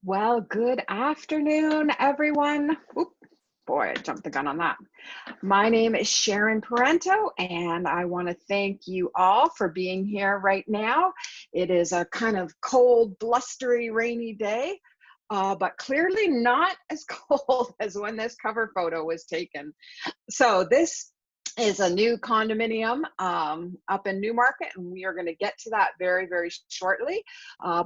Well, good afternoon, everyone. Oop, boy, I jumped the gun on that. My name is Sharon Parento, and I want to thank you all for being here right now. It is a kind of cold, blustery, rainy day, but clearly not as cold as when this cover photo was taken. So this is a new condominium up in Newmarket, and we are going to get to that very, very shortly.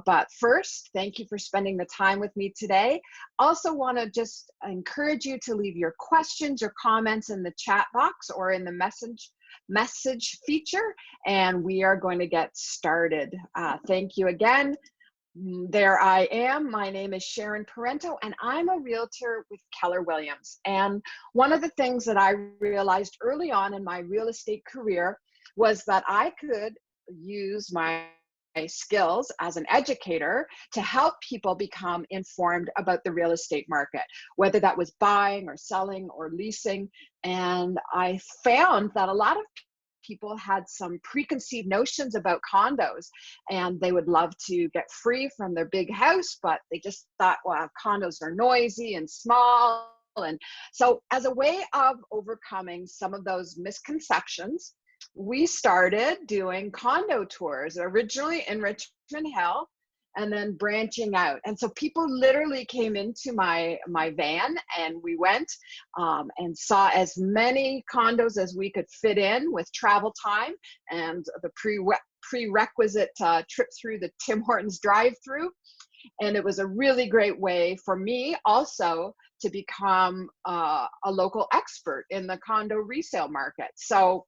But first, thank you for spending the time with me today. Also want to just encourage you to leave your questions or comments in the chat box or in the message feature, and we are going to get started. Thank you again. There I am. My name is Sharon Parento, and I'm a realtor with Keller Williams. And one of the things that I realized early on in my real estate career was that I could use my skills as an educator to help people become informed about the real estate market, whether that was buying or selling or leasing. And I found that a lot of people had some preconceived notions about condos, and they would love to get free from their big house, but they just thought, well, condos are noisy and small. And so as a way of overcoming some of those misconceptions, we started doing condo tours, originally in Richmond Hill, and then branching out. And so people literally came into my van, and we went and saw as many condos as we could fit in with travel time and the prerequisite trip through the Tim Hortons drive-through. And it was a really great way for me also to become a local expert in the condo resale market. So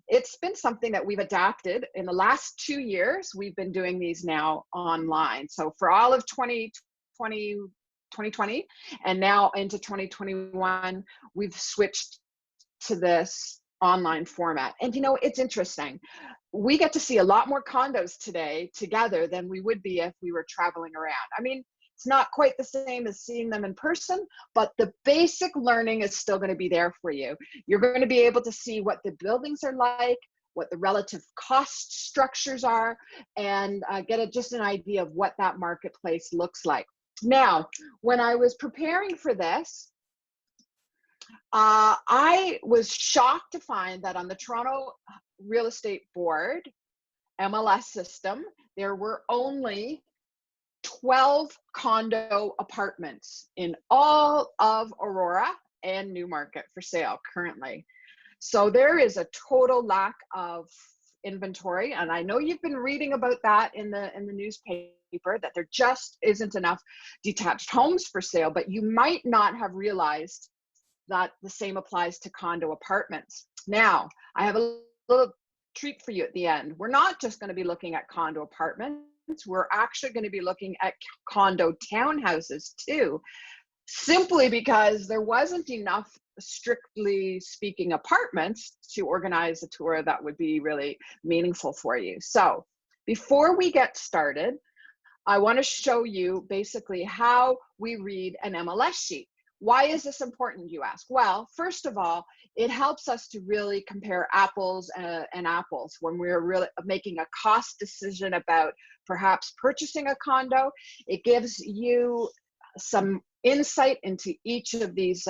it's been something that we've adapted in the last 2 years. We've been doing these now online. So for all of 2020 and now into 2021, we've switched to this online format. And you know, it's interesting. We get to see a lot more condos today together than we would be if we were traveling around. I mean, it's not quite the same as seeing them in person, but the basic learning is still going to be there for you. You're going to be able to see what the buildings are like, what the relative cost structures are, and get just an idea of what that marketplace looks like. Now, when I was preparing for this, I was shocked to find that on the Toronto Real Estate Board MLS system, there were only 12 condo apartments in all of Aurora and Newmarket for sale currently. So there is a total lack of inventory, and I know you've been reading about that in the newspaper, that there just isn't enough detached homes for sale, but you might not have realized that the same applies to condo apartments. Now, I have a little treat for you at the end. We're not just going to be looking at condo apartments. We're actually going to be looking at condo townhouses too, simply because there wasn't enough, strictly speaking, apartments to organize a tour that would be really meaningful for you. So before we get started, I want to show you basically how we read an MLS sheet. Why is this important, you ask? Well, first of all, it helps us to really compare apples and apples when we're really making a cost decision about perhaps purchasing a condo. It gives you some insight into each of these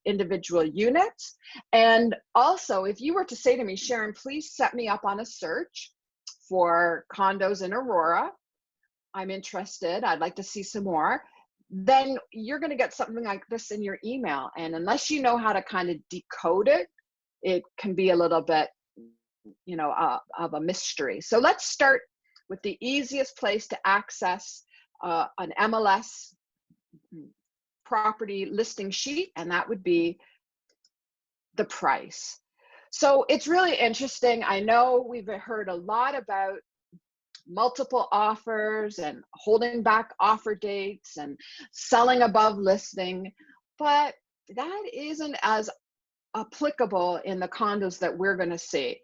individual units. And also, if you were to say to me, Sharon, please set me up on a search for condos in Aurora, I'm interested, I'd like to see some more, then you're going to get something like this in your email. And unless you know how to kind of decode it, it can be a little bit, you know, of a mystery. So let's start with the easiest place to access an MLS property listing sheet, and that would be the price. So it's really interesting. I know we've heard a lot about multiple offers and holding back offer dates and selling above listing, but that isn't as applicable in the condos that we're going to see.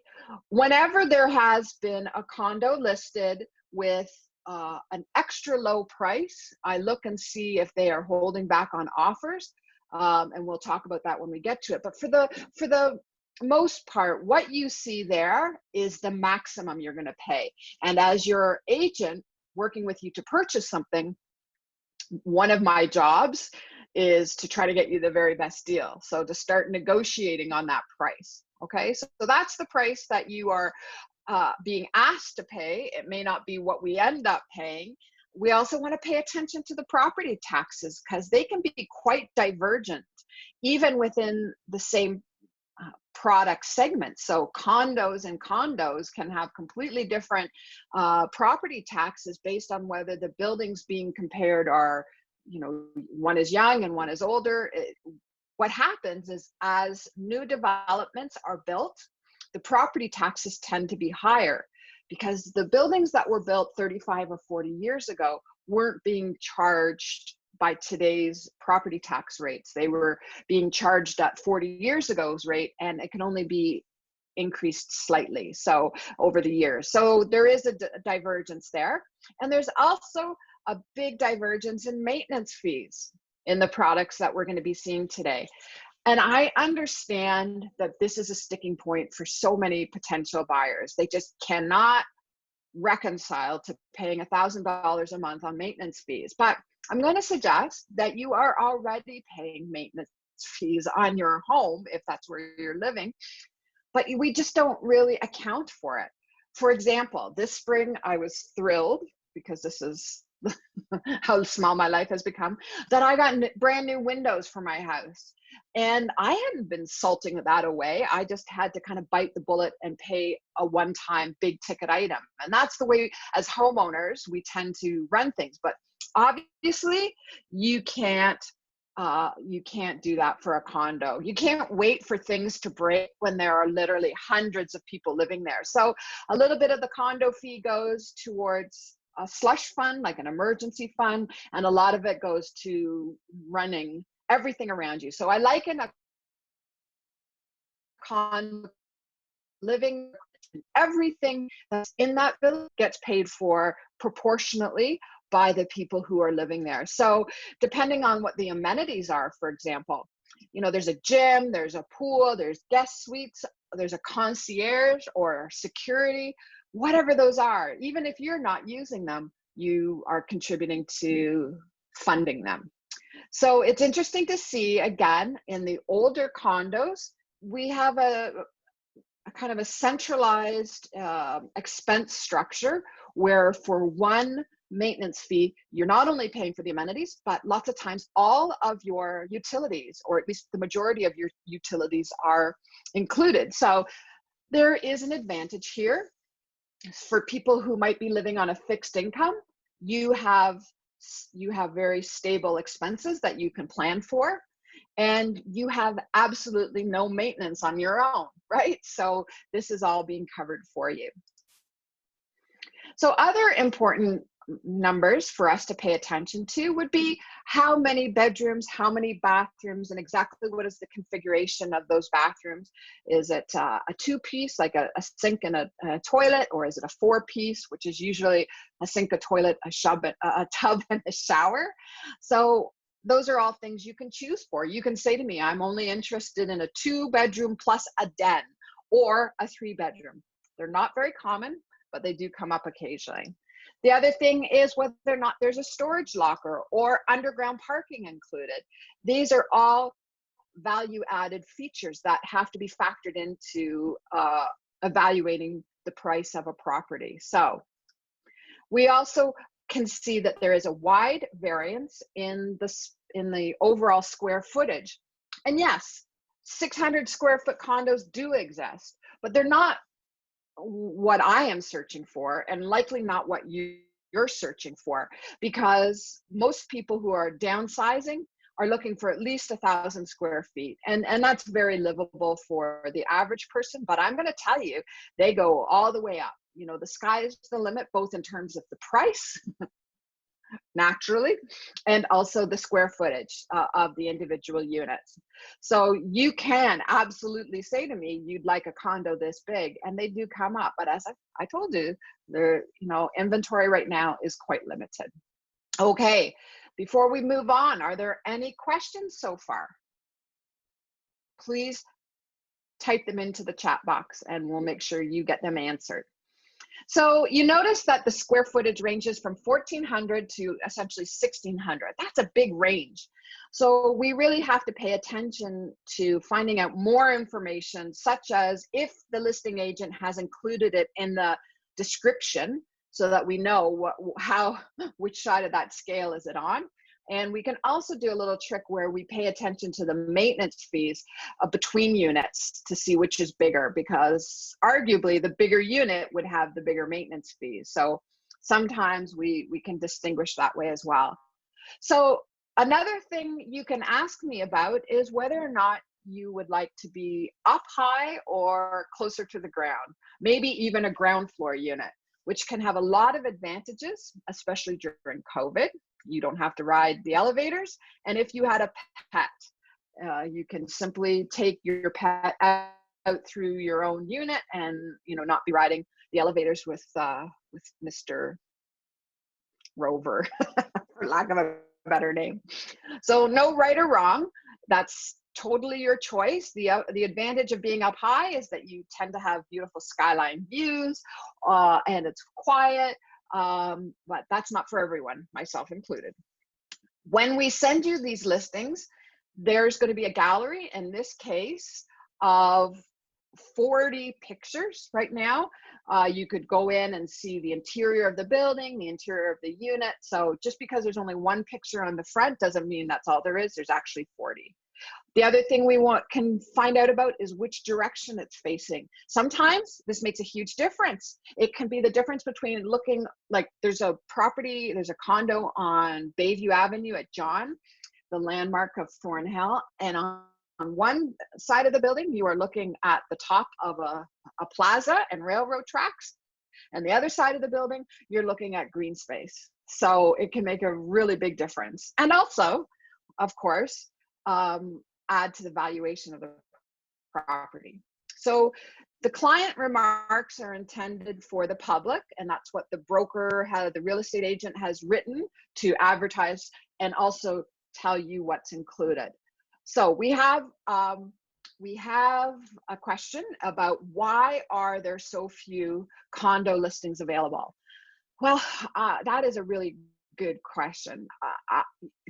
Whenever there has been a condo listed with an extra low price, I look and see if they are holding back on offers, and we'll talk about that when we get to it. But for the most part, what you see there is the maximum you're going to pay. And as your agent working with you to purchase something, one of my jobs is to try to get you the very best deal. So to start negotiating on that price. Okay, so that's the price that you are being asked to pay. It may not be what we end up paying. We also want to pay attention to the property taxes because they can be quite divergent, even within the same product segment. So condos and condos can have completely different property taxes based on whether the buildings being compared are, you know, one is young and one is older. What happens is as new developments are built, the property taxes tend to be higher because the buildings that were built 35 or 40 years ago weren't being charged by today's property tax rates. They were being charged at 40 years ago's rate, and it can only be increased slightly so over the years. So there is a divergence there. And there's also a big divergence in maintenance fees in the products that we're going to be seeing today. And I understand that this is a sticking point for so many potential buyers. They just cannot reconcile to paying $1,000 a month on maintenance fees. But I'm going to suggest that you are already paying maintenance fees on your home if that's where you're living, but we just don't really account for it. For example, this spring I was thrilled because this is how small my life has become, that I got brand new windows for my house. And I hadn't been salting that away. I just had to kind of bite the bullet and pay a one-time big ticket item. And that's the way as homeowners, we tend to run things. But obviously you can't do that for a condo. You can't wait for things to break when there are literally hundreds of people living there. So a little bit of the condo fee goes towards a slush fund, like an emergency fund, and a lot of it goes to running everything around you. So I liken a condo living, everything that's in that building gets paid for proportionately by the people who are living there. So depending on what the amenities are, for example, you know, there's a gym, there's a pool, there's guest suites, there's a concierge or security, whatever those are. Even if you're not using them, you are contributing to funding them. So it's interesting to see, again, in the older condos, we have a kind of a centralized expense structure where for one maintenance fee, you're not only paying for the amenities, but lots of times all of your utilities, or at least the majority of your utilities, are included. So there is an advantage here for people who might be living on a fixed income. You have very stable expenses that you can plan for, and you have absolutely no maintenance on your own, right? So this is all being covered for you. So other important numbers for us to pay attention to would be how many bedrooms, how many bathrooms, and exactly what is the configuration of those bathrooms. Is it a two-piece, like a sink and a toilet, or is it a four-piece, which is usually a sink, a toilet, a tub, and a shower? So those are all things you can choose for. You can say to me, I'm only interested in a 2-bedroom plus a den, or a 3-bedroom. They're not very common, but they do come up occasionally. The other thing is whether or not there's a storage locker or underground parking included. These are all value-added features that have to be factored into evaluating the price of a property. So we also can see that there is a wide variance in the overall square footage. And yes, 600 square foot condos do exist, but they're not what I am searching for, and likely not what you're searching for, because most people who are downsizing are looking for at least 1,000 square feet, and that's very livable for the average person. But I'm going to tell you, they go all the way up. You know, the sky is the limit, both in terms of the price naturally, and also the square footage of the individual units. So you can absolutely say to me, you'd like a condo this big, and they do come up. But as I told you, their inventory right now is quite limited. Okay, before we move on, are there any questions so far? Please type them into the chat box and we'll make sure you get them answered. So you notice that the square footage ranges from 1,400 to essentially 1,600. That's a big range. So we really have to pay attention to finding out more information, such as if the listing agent has included it in the description so that we know which side of that scale is it on. And we can also do a little trick where we pay attention to the maintenance fees between units to see which is bigger, because arguably the bigger unit would have the bigger maintenance fees. So sometimes we can distinguish that way as well. So another thing you can ask me about is whether or not you would like to be up high or closer to the ground, maybe even a ground floor unit, which can have a lot of advantages, especially during COVID. You don't have to ride the elevators. And if you had a pet, you can simply take your pet out through your own unit and, not be riding the elevators with Mr. Rover, for lack of a better name. So no right or wrong. That's totally your choice. The advantage of being up high is that you tend to have beautiful skyline views, and it's quiet. But that's not for everyone, myself included. When we send you these listings, there's going to be a gallery, in this case, of 40 pictures right now. You could go in and see the interior of the building, the interior of the unit. So just because there's only one picture on the front doesn't mean that's all there is. There's actually 40. The other thing we can find out about is which direction it's facing. Sometimes this makes a huge difference. It can be the difference between looking like there's a condo on Bayview Avenue at John, the landmark of Thornhill, and on one side of the building, you are looking at the top of a plaza and railroad tracks. And the other side of the building, you're looking at green space. So it can make a really big difference. And also, of course, add to the valuation of the property. So the client remarks are intended for the public, and that's what the the real estate agent has written to advertise and also tell you what's included. So we have a question about why are there so few condo listings available? Well, that is a really good question.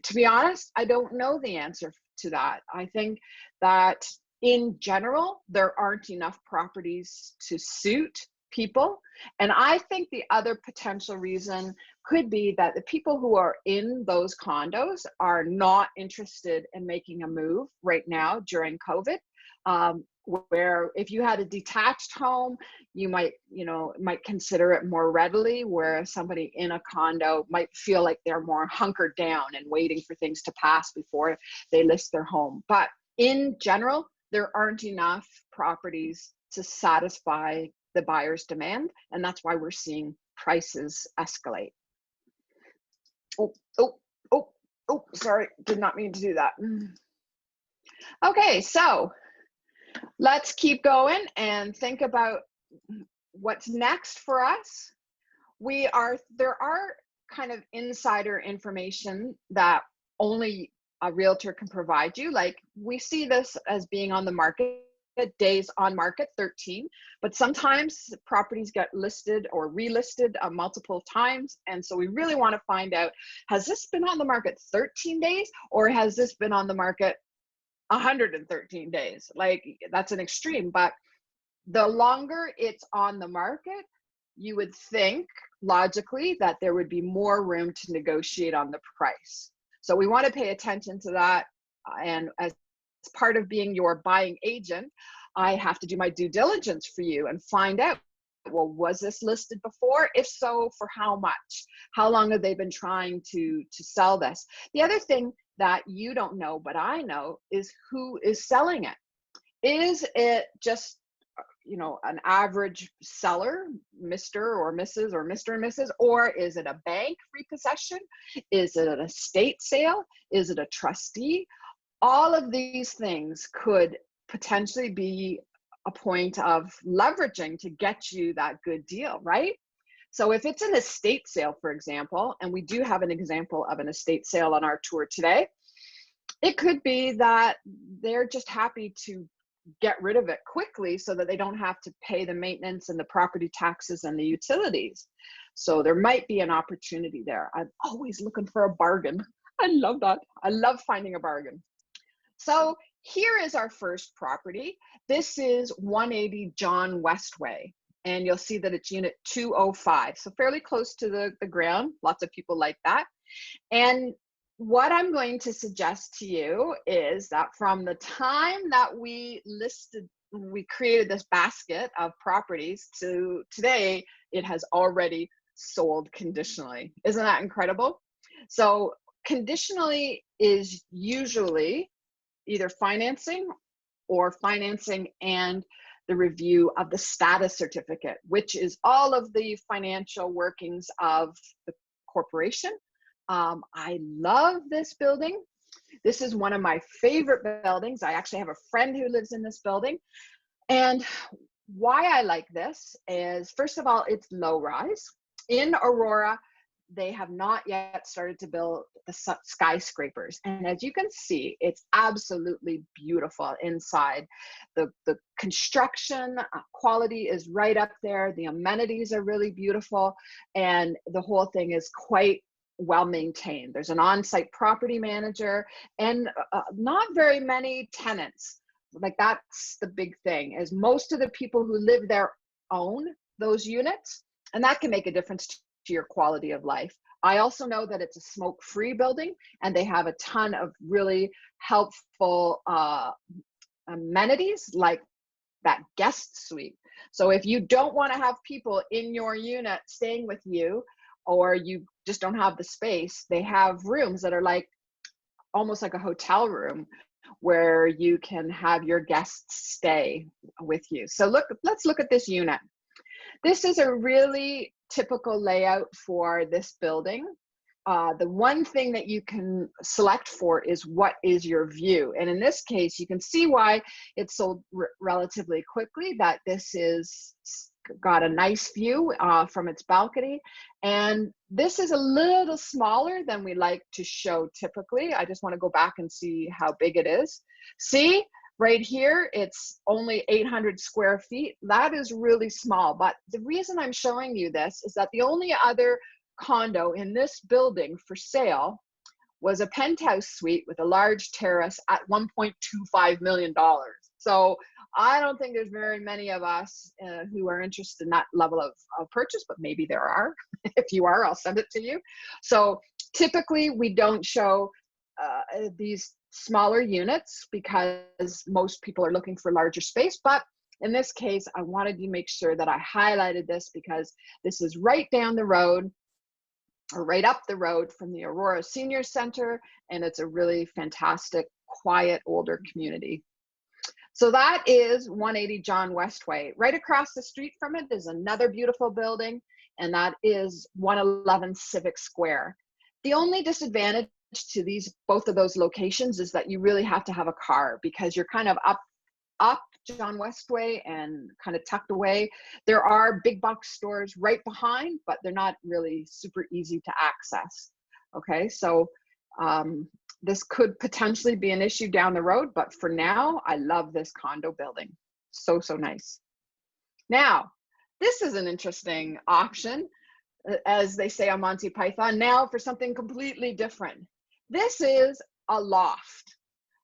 To be honest, I don't know the answer to that. I think that in general, there aren't enough properties to suit people. And I think the other potential reason could be that the people who are in those condos are not interested in making a move right now during COVID. Where if you had a detached home, you might consider it more readily, where somebody in a condo might feel like they're more hunkered down and waiting for things to pass before they list their home. But in general, there aren't enough properties to satisfy the buyer's demand, and that's why we're seeing prices escalate. Oh, sorry, did not mean to do that. Okay, so let's keep going and think about what's next for us. There are kind of insider information that only a realtor can provide you. Like, we see this as being on the market, days on market 13, but sometimes properties get listed or relisted multiple times. And so we really want to find out, has this been on the market 13 days or has this been on the market 113 days? Like, that's an extreme, but the longer it's on the market, you would think logically that there would be more room to negotiate on the price. So we want to pay attention to that. And as part of being your buying agent, I have to do my due diligence for you and find out, well, was this listed before? If so, for how much? How long have they been trying to sell this? The other thing that you don't know, but I know, is who is selling it. Is it just, an average seller, Mr. or Mrs. or Mr. and Mrs., or is it a bank repossession? Is it an estate sale? Is it a trustee? All of these things could potentially be a point of leveraging to get you that good deal, right? So if it's an estate sale, for example, and we do have an example of an estate sale on our tour today, it could be that they're just happy to get rid of it quickly so that they don't have to pay the maintenance and the property taxes and the utilities. So there might be an opportunity there. I'm always looking for a bargain. I love that. I love finding a bargain. So here is our first property. This is 180 John Westway, and you'll see that it's unit 205, so fairly close to the ground. Lots of people like that. And what I'm going to suggest to you is that from the time that we created this basket of properties to today, it has already sold conditionally. Isn't that incredible? So conditionally is usually either financing or financing and the review of the status certificate, which is all of the financial workings of the corporation. I love this building. This is one of my favorite buildings. I actually have a friend who lives in this building. And why I like this is, first of all, it's low rise. In Aurora, they have not yet started to build the skyscrapers. And as you can see, it's absolutely beautiful inside. The construction quality is right up there. The amenities are really beautiful. And the whole thing is quite well maintained. There's an on-site property manager and not very many tenants. Like, that's the big thing, is most of the people who live there own those units, and that can make a difference to your quality of life. I also know that it's a smoke-free building, and they have a ton of really helpful amenities like that guest suite. So if you don't want to have people in your unit staying with you, or you just don't have the space, they have rooms that are like almost like a hotel room where you can have your guests stay with you. So let's look at this unit. This is a really typical layout for this building. The one thing that you can select for is what is your view. And in this case, you can see why it sold relatively quickly, that this is got a nice view from its balcony. And this is a little smaller than we like to show typically. I just want to go back and see how big it is. See? Right here, it's only 800 square feet. That is really small. But the reason I'm showing you this is that the only other condo in this building for sale was a penthouse suite with a large terrace at $1.25 million. So I don't think there's very many of us who are interested in that level of purchase, but maybe there are. If you are, I'll send it to you. So typically we don't show these smaller units because most people are looking for larger space. But in this case, I wanted to make sure that I highlighted this because this is right down the road, or right up the road from the Aurora Senior Center, and it's a really fantastic, quiet, older community. So that is 180 John Westway. Right across the street from it is another beautiful building, and that is 111 Civic Square. The only disadvantage to both of those locations is that you really have to have a car, because you're kind of up John Westway and kind of tucked away. There are big box stores right behind, but they're not really super easy to access. Okay, so this could potentially be an issue down the road, but for now, I love this condo building. So nice. Now, this is an interesting option, as they say on Monty Python, now for something completely different. This is a loft.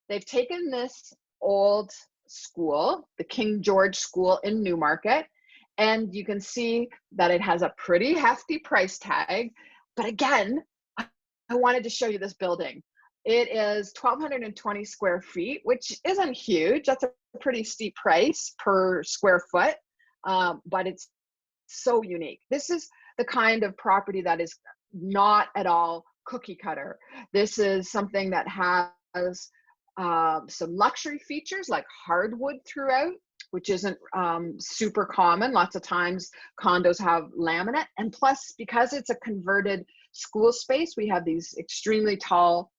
They've taken this old school, the King George School in Newmarket, and you can see that it has a pretty hefty price tag. But again, I wanted to show you this building. It is 1,220 square feet, which isn't huge. That's a pretty steep price per square foot, but it's so unique. This is the kind of property that is not at all cookie cutter. This is something that has some luxury features like hardwood throughout, which isn't super common. Lots of times condos have laminate, and plus, because it's a converted school space, we have these extremely tall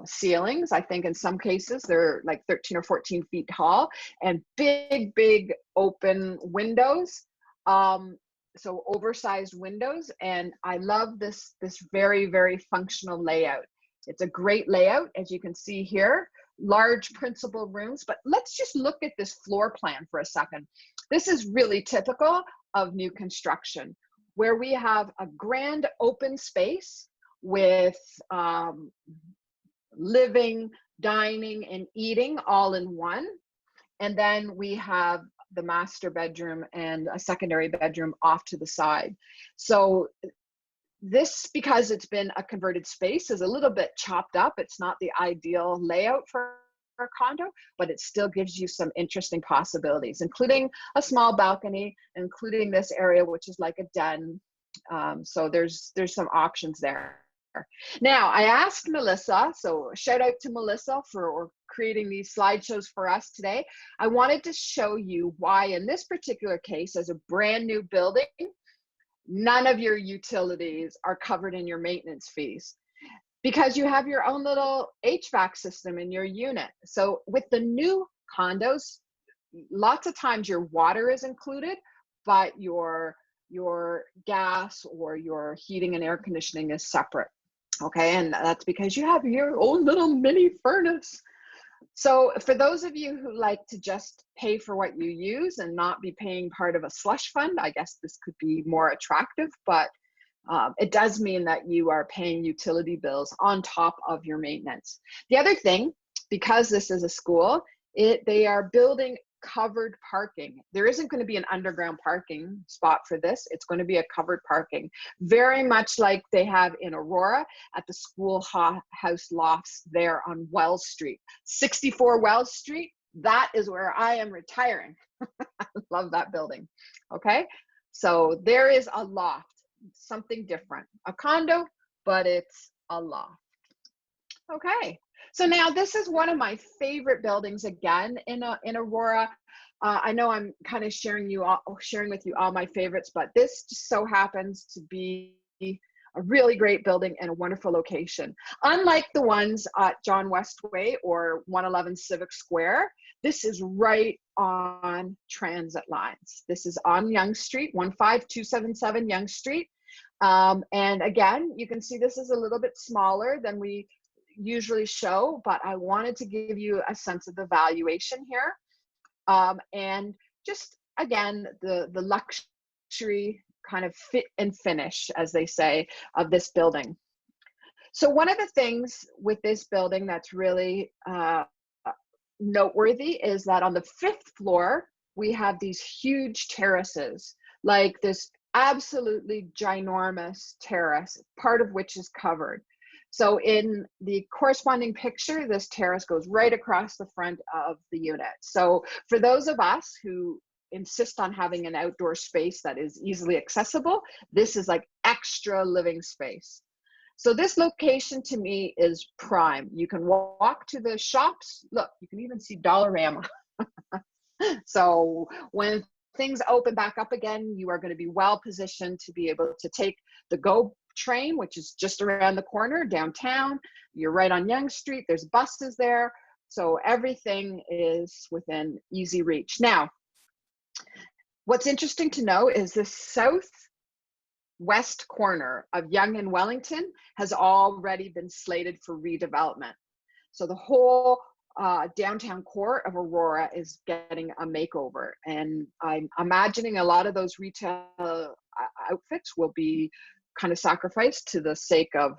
ceilings. I think in some cases they're like 13 or 14 feet tall, and big open windows. So oversized windows, and I love this very functional layout. It's a great layout, as you can see here. large principal rooms, but let's just look at this floor plan for a second. This is really typical of new construction, where we have a grand open space with living, dining, and eating all in one. And then we have the master bedroom and a secondary bedroom off to the side. So this, because it's been a converted space, is a little bit chopped up. It's not the ideal layout for a condo, but it still gives you some interesting possibilities, including a small balcony, including this area, which is like a den. So there's some options there. Now, I asked Melissa, so shout out to Melissa for creating these slideshows for us today. I wanted to show you why in this particular case, as a brand new building, none of your utilities are covered in your maintenance fees, because you have your own little HVAC system in your unit. So with the new condos, lots of times your water is included, but your gas or your heating and air conditioning is separate. Okay, and that's because you have your own little mini furnace. So for those of you who like to just pay for what you use and not be paying part of a slush fund, I guess this could be more attractive, but it does mean that you are paying utility bills on top of your maintenance. The other thing, because this is a school, they are building covered parking. There isn't going to be an underground parking spot for this. It's going to be a covered parking, very much like they have in Aurora at the schoolhouse lofts there on Wells Street. 64 Wells Street, that is where I am retiring. I love that building. Okay, so there is a loft, something different, a condo, but it's a loft. Okay, so now this is one of my favorite buildings again in Aurora. I know I'm kind of sharing with you all my favorites, but this just so happens to be a really great building and a wonderful location. Unlike the ones at John Westway or 111 Civic Square, this is right on transit lines. This is on Yonge Street, 15277 Yonge Street. And again, you can see this is a little bit smaller than we usually show, but I wanted to give you a sense of the valuation here. And just, again, the luxury kind of fit and finish, as they say, of this building. So one of the things with this building that's really noteworthy is that on the 5th floor, we have these huge terraces, like this absolutely ginormous terrace, part of which is covered. So in the corresponding picture, this terrace goes right across the front of the unit. So for those of us who insist on having an outdoor space that is easily accessible, this is like extra living space. So this location to me is prime. You can walk to the shops. Look, you can even see Dollarama. So when things open back up again, you are going to be well positioned to be able to take the GO train, which is just around the corner downtown. You're right on Yonge Street. There's buses there. So everything is within easy reach. Now, what's interesting to know is the southwest corner of Yonge and Wellington has already been slated for redevelopment. So the whole downtown core of Aurora is getting a makeover. And I'm imagining a lot of those retail outfits will be kind of sacrificed to the sake of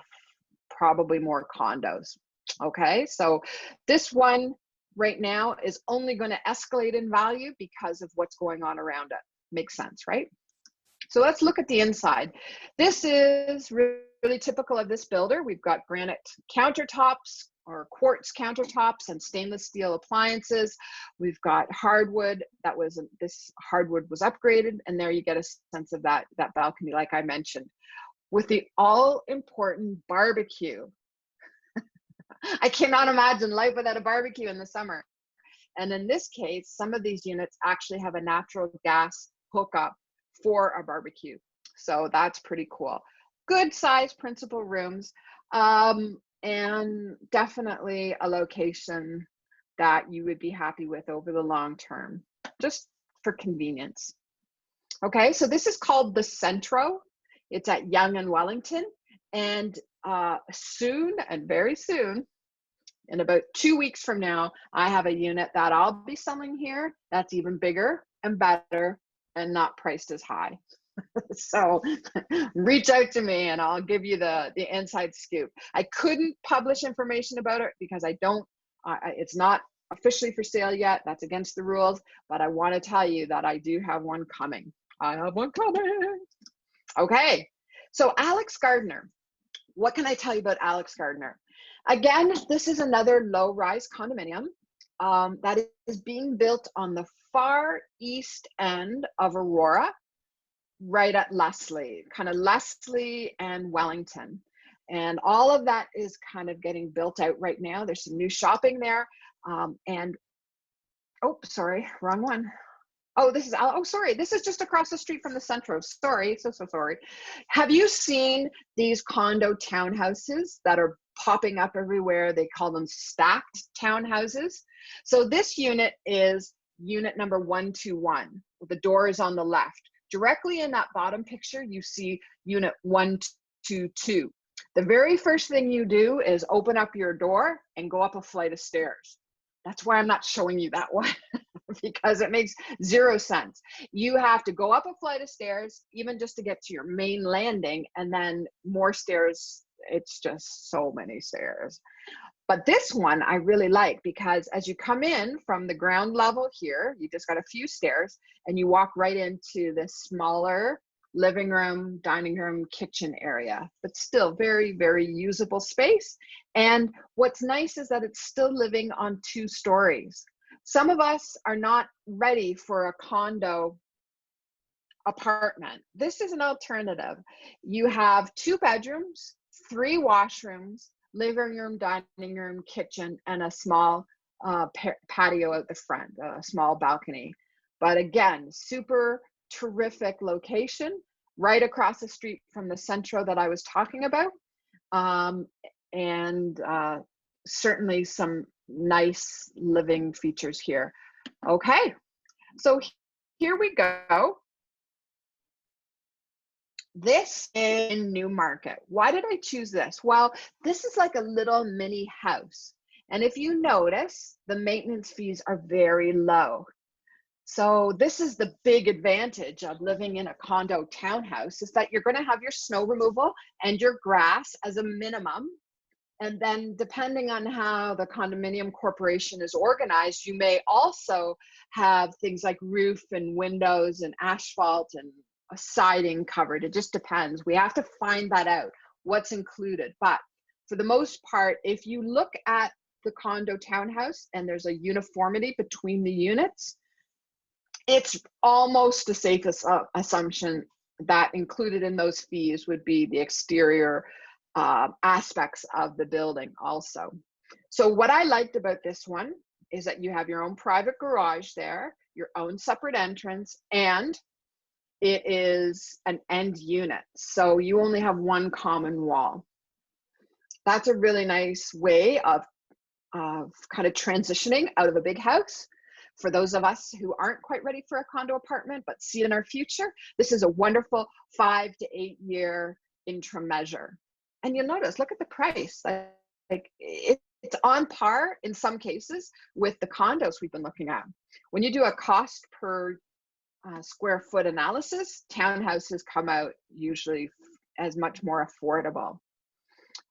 probably more condos. Okay, so this one right now is only going to escalate in value because of what's going on around it. Makes sense, right? So let's look at the inside. This is really typical of this builder. We've got granite countertops or quartz countertops and stainless steel appliances. We've got hardwood. This hardwood was upgraded, and there you get a sense of that balcony, like I mentioned, with the all-important barbecue. I cannot imagine life without a barbecue in the summer. And in this case, some of these units actually have a natural gas hookup for a barbecue. So that's pretty cool. Good size principal rooms, and definitely a location that you would be happy with over the long term, just for convenience. Okay, so this is called the Centro. It's at Yonge and Wellington, and soon, and very soon, In about 2 weeks from now, I have a unit that I'll be selling here that's even bigger and better and not priced as high. So reach out to me and I'll give you the inside scoop. I couldn't publish information about it because I don't, it's not officially for sale yet. That's against the rules, but I want to tell you that I do have one coming. I have one coming. Okay, so Alex Gardner. What can I tell you about Alex Gardner? Again, this is another low-rise condominium that is being built on the far east end of Aurora, right at Leslie, kind of Leslie and Wellington. And all of that is kind of getting built out right now. There's some new shopping there. And, oh, sorry, wrong one. Oh, this is, oh, sorry. This is just across the street from the Centro. Sorry, so sorry. Have you seen these condo townhouses that are popping up everywhere? They call them stacked townhouses. So this unit is unit number 121. The door is on the left. Directly in that bottom picture, you see unit 122. The very first thing you do is open up your door and go up a flight of stairs. That's why I'm not showing you that one because it makes zero sense. You have to go up a flight of stairs, even just to get to your main landing, and then more stairs. It's just so many stairs. But this one I really like because as you come in from the ground level here, you just got a few stairs and you walk right into this smaller living room, dining room, kitchen area, but still very, very usable space. And what's nice is that it's still living on 2 stories. Some of us are not ready for a condo apartment. This is an alternative. You have 2 bedrooms, 3 washrooms, living room, dining room, kitchen, and a small patio at the front, a small balcony. But again, super terrific location, right across the street from the Centro that I was talking about. And certainly some nice living features here. Okay, so here we go. This is in Newmarket. Why did I choose this? Well, this is like a little mini house. And if you notice, the maintenance fees are very low. So this is the big advantage of living in a condo townhouse is that you're going to have your snow removal and your grass as a minimum. And then depending on how the condominium corporation is organized, you may also have things like roof and windows and asphalt and a siding covered. It just depends. We have to find that out, what's included. But for the most part, if you look at the condo townhouse and there's a uniformity between the units, it's almost a safe assumption that included in those fees would be the exterior aspects of the building also. So what I liked about this one is that you have your own private garage there, your own separate entrance, and it is an end unit. So you only have one common wall. That's a really nice way of kind of transitioning out of a big house. For those of us who aren't quite ready for a condo apartment, but see it in our future, this is a wonderful 5 to 8 year interim measure. And you'll notice, look at the price. Like it's on par in some cases with the condos we've been looking at. When you do a cost per square foot analysis, townhouses come out usually as much more affordable.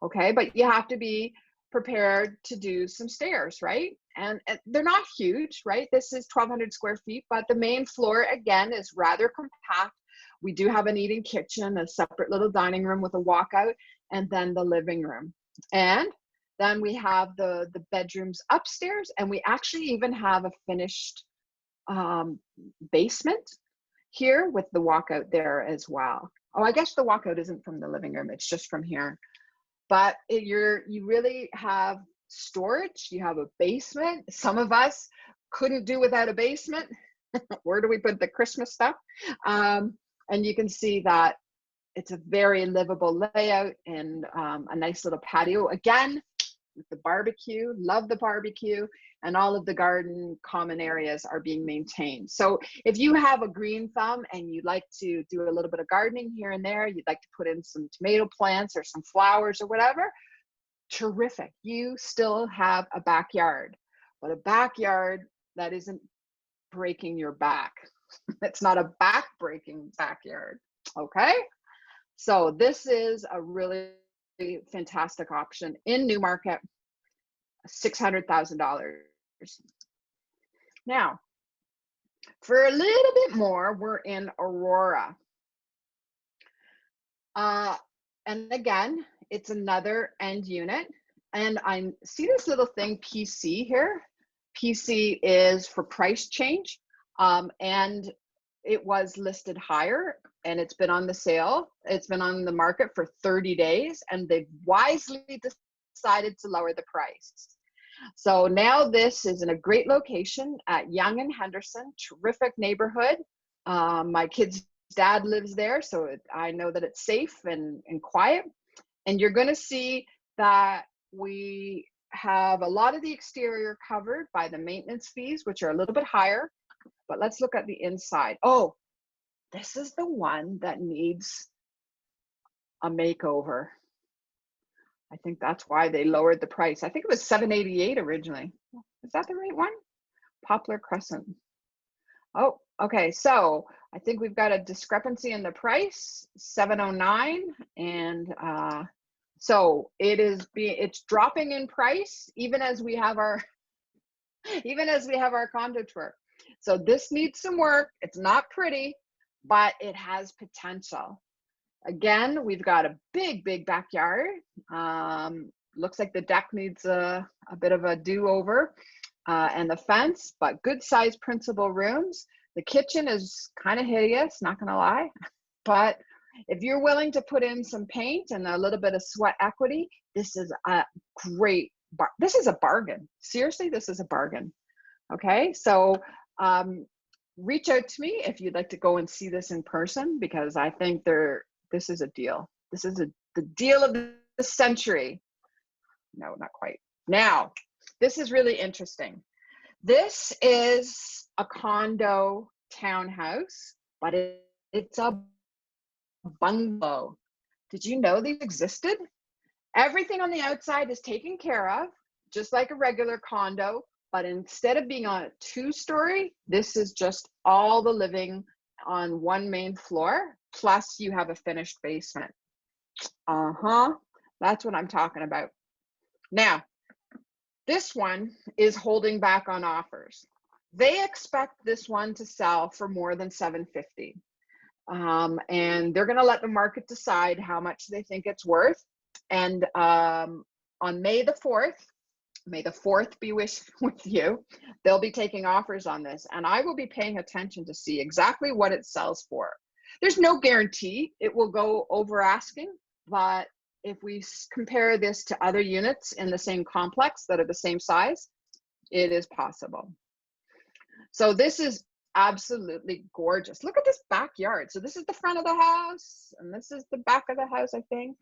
Okay, but you have to be prepared to do some stairs, right? And they're not huge, right? This is 1,200 square feet, but the main floor, again, is rather compact. We do have an eating kitchen, a separate little dining room with a walkout, and then the living room. And then we have the bedrooms upstairs, and we actually even have a finished basement here with the walkout there as well. Oh, I guess the walkout isn't from the living room, it's just from here. But you really have storage, you have a basement. Some of us couldn't do without a basement. Where do we put the Christmas stuff? And you can see that it's a very livable layout and a nice little patio. Again, with the barbecue, love the barbecue, and all of the garden common areas are being maintained. So if you have a green thumb and you'd like to do a little bit of gardening here and there, you'd like to put in some tomato plants or some flowers or whatever, terrific. You still have a backyard, but a backyard that isn't breaking your back. It's not a back breaking backyard. Okay. So this is a really fantastic option in Newmarket, $600,000. Now, for a little bit more, we're in Aurora. And again, it's another end unit. And I see this little thing PC here. PC is for price change. And it was listed higher and it's been on the sale. It's been on the market for 30 days and they've wisely decided to lower the price. So now this is in a great location at Yonge and Henderson, terrific neighborhood. My kid's dad lives there, so I know that it's safe and quiet. And you're going to see that we have a lot of the exterior covered by the maintenance fees, which are a little bit higher. But let's look at the inside. Oh, this is the one that needs a makeover. I think that's why they lowered the price. I think it was $788 originally. Is that the right one? Poplar Crescent. Oh, okay. So I think we've got a discrepancy in the price, $709, and so it's dropping in price even as we have our condo tour. So this needs some work. It's not pretty, but it has potential. Again, we've got a big backyard. Looks like the deck needs a bit of a do-over, and the fence, but good sized principal rooms. The kitchen is kind of hideous, not gonna lie, but if you're willing to put in some paint and a little bit of sweat equity, this is a great this is a bargain. Seriously, this is a bargain. Okay, so reach out to me if you'd like to go and see this in person, because I think this is a deal. This is the deal of the century. No, not quite. Now, this is really interesting. This is a condo townhouse, but it's a bungalow. Did you know these existed? Everything on the outside is taken care of, just like a regular condo, but instead of being on a 2-story, this is just all the living on one main floor, plus you have a finished basement. That's what I'm talking about. Now, this one is holding back on offers. They expect this one to sell for more than $750. And they're going to let the market decide how much they think it's worth. And on May the 4th, may the 4th be with you, they'll be taking offers on this. And I will be paying attention to see exactly what it sells for. There's no guarantee it will go over asking, but if we compare this to other units in the same complex that are the same size, it is possible. So this is absolutely gorgeous. Look at this backyard. So this is the front of the house and this is the back of the house, I think.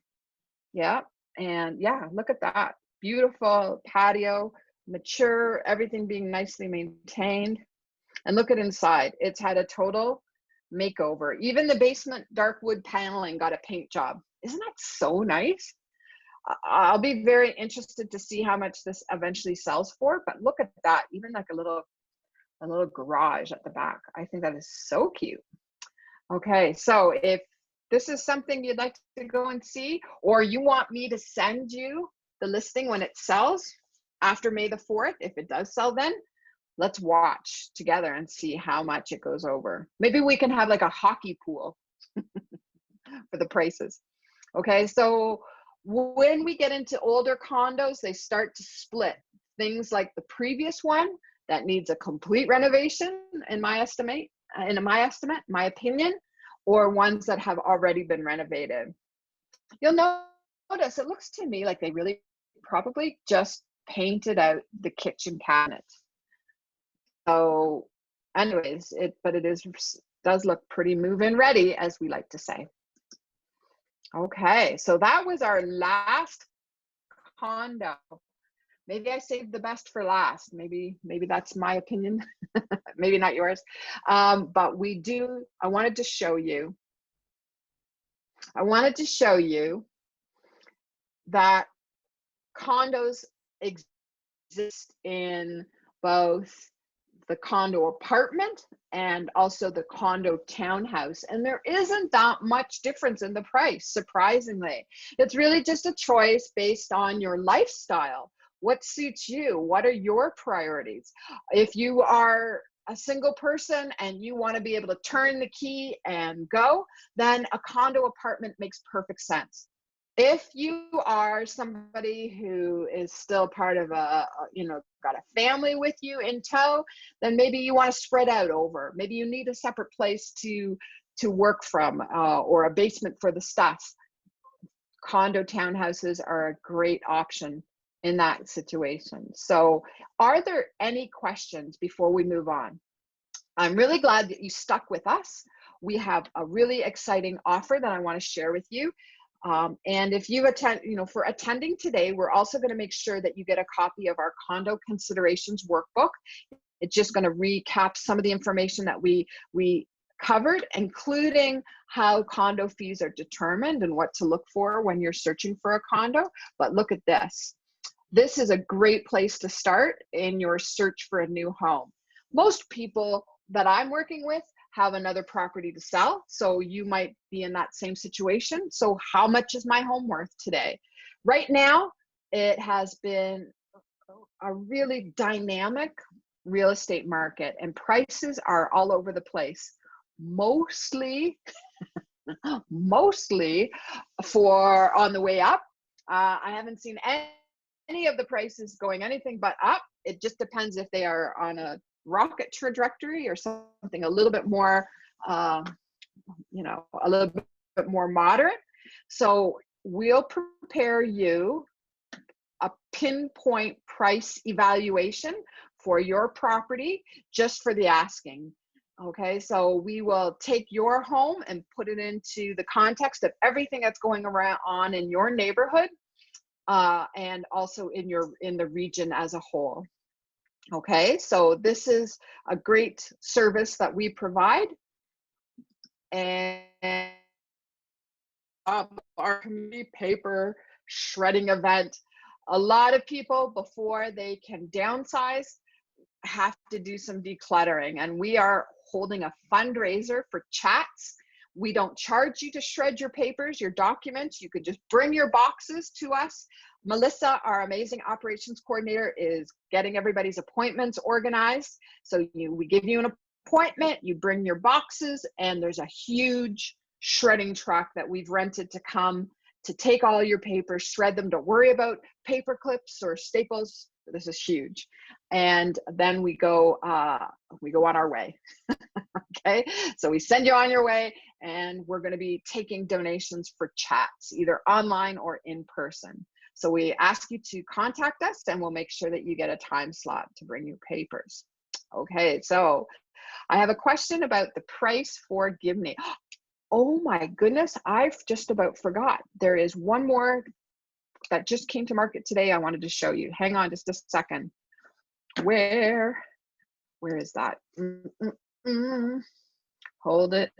Yeah. And yeah, look at that. Beautiful patio, mature, everything being nicely maintained. And look at inside. It's had a total makeover. Even the basement dark wood paneling got a paint job. Isn't that so nice? I'll be very interested to see how much this eventually sells for, but look at that. Even like a little garage at the back. I think that is so cute. Okay, so if this is something you'd like to go and see, or you want me to send you the listing when it sells after May the 4th, if it does sell then, let's watch together and see how much it goes over. Maybe we can have like a hockey pool for the prices. Okay, so when we get into older condos, they start to split. Things like the previous one that needs a complete renovation, in my my opinion, or ones that have already been renovated. You'll notice it looks to me like they really probably just painted out the kitchen cabinets. So anyways, it does look pretty move-in ready, as we like to say. Okay, so that was our last condo. Maybe I saved the best for last. Maybe that's my opinion. Maybe not yours. But I wanted to show you that condos exist in both the condo apartment and also the condo townhouse. And there isn't that much difference in the price, surprisingly. It's really just a choice based on your lifestyle. What suits you? What are your priorities? If you are a single person and you want to be able to turn the key and go, then a condo apartment makes perfect sense. If you are somebody who is still part of got a family with you in tow, then maybe you want to spread out over. Maybe you need a separate place to work from, or a basement for the stuff. Condo townhouses are a great option in that situation. So, are there any questions before we move on? I'm really glad that you stuck with us. We have a really exciting offer that I want to share with you. And if you attend, for attending today, we're also going to make sure that you get a copy of our condo considerations workbook. It's just going to recap some of the information that we covered, including how condo fees are determined and what to look for when you're searching for a condo. But look at this. This is a great place to start in your search for a new home. Most people that I'm working with have another property to sell, so you might be in that same situation. So how much is my home worth today? Right now, it has been a really dynamic real estate market, and prices are all over the place. Mostly for on the way up. I haven't seen any of the prices going anything but up. It just depends if they are on a rocket trajectory or something a little bit more, a little bit more moderate. So we'll prepare you a pinpoint price evaluation for your property just for the asking. Okay, so we will take your home and put it into the context of everything that's going on in your neighborhood, and also in the region as a whole. Okay, so this is a great service that we provide, and our community paper shredding event. A lot of people, before they can downsize, have to do some decluttering, and we are holding a fundraiser for chats. We don't charge you to shred your papers, your documents. You can just bring your boxes to us. Melissa, our amazing operations coordinator, is getting everybody's appointments organized. So we give you an appointment, you bring your boxes, and there's a huge shredding truck that we've rented to come to take all your papers, shred them. Don't worry about paper clips or staples. This is huge. And then we go on our way. Okay, so we send you on your way, and we're going to be taking donations for chats, either online or in person. So we ask you to contact us, and we'll make sure that you get a time slot to bring your papers. Okay, so I have a question about the price for Give Me. Oh my goodness, I've just about forgot. There is one more that just came to market today I wanted to show you. Hang on just a second. Where is that? Hold it.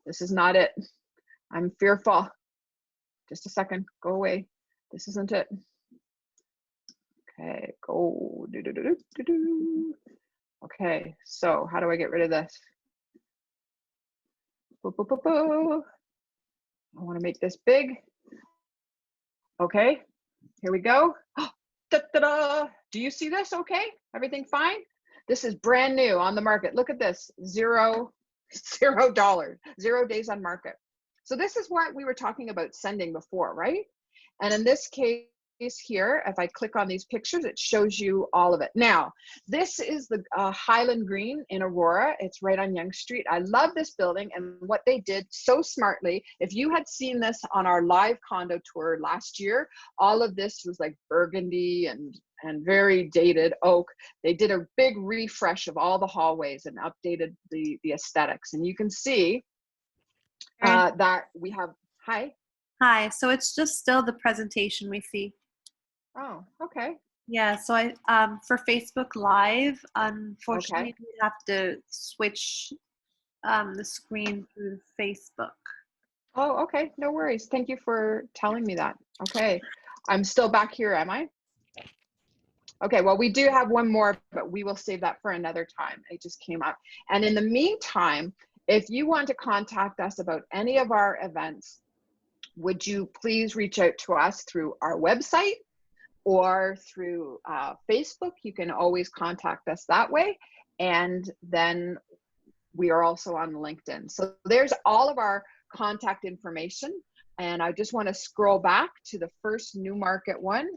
This is not it. I'm fearful. Just a second. Go away. This isn't it. Okay, go. Okay, so how do I get rid of this? I want to make this big. Okay, here we go. Da-da-da. Do you see this okay? Everything fine? This is brand new on the market. Look at this, $0, $0 days on market. So this is what we were talking about sending before, right? And in this case here, if I click on these pictures, it shows you all of it. Now, this is the Highland Green in Aurora. It's right on Yonge Street. I love this building, and what they did so smartly, if you had seen this on our live condo tour last year, all of this was like burgundy and very dated oak. They did a big refresh of all the hallways and updated the aesthetics. And you can see that we have, Hi, so it's just still the presentation we see. Oh, okay. Yeah, so I for Facebook Live, unfortunately, Okay. we have to switch the screen through Facebook. Oh, okay. No worries. Thank you for telling me that. Okay. I'm still back here, am I? Okay, well, we do have one more, but we will save that for another time. It just came up. And in the meantime, if you want to contact us about any of our events, would you please reach out to us through our website or through Facebook? You can always contact us that way. And then we are also on LinkedIn. So there's all of our contact information. And I just want to scroll back to the first Newmarket one.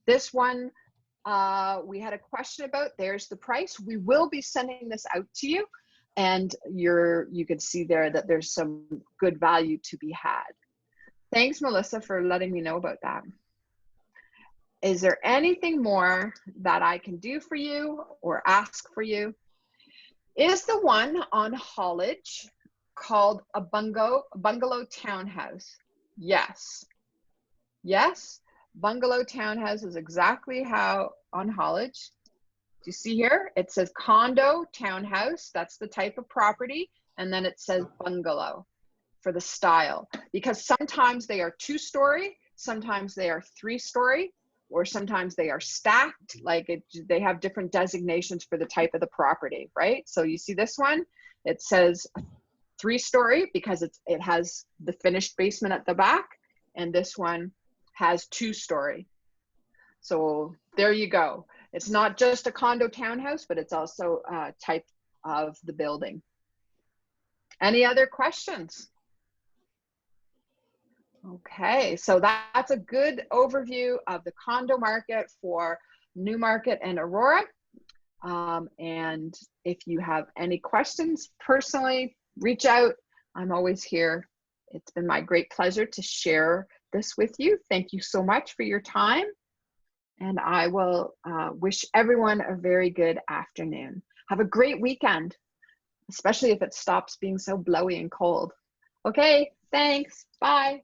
This one, we had a question about. There's the price. We will be sending this out to you, and you can see there that there's some good value to be had. Thanks, Melissa, for letting me know about that. Is there anything more that I can do for you or ask for you? Is the one on haulage called a bungalow townhouse? Yes. Yes. Bungalow townhouse is exactly how on haulage. Do you see here? It says condo townhouse. That's the type of property. And then it says bungalow for the style, because sometimes they are 2-story, sometimes they are 3-story, or sometimes they are stacked. Like they have different designations for the type of the property, right? So you see this one, it says 3-story because it has the finished basement at the back, and this one has 2-story. So there you go. It's not just a condo townhouse, but it's also a type of the building. Any other questions? Okay, so that's a good overview of the condo market for Newmarket and Aurora. And if you have any questions personally, reach out. I'm always here. It's been my great pleasure to share this with you. Thank you so much for your time. And I will wish everyone a very good afternoon. Have a great weekend, especially if it stops being so blowy and cold. Okay, thanks. Bye.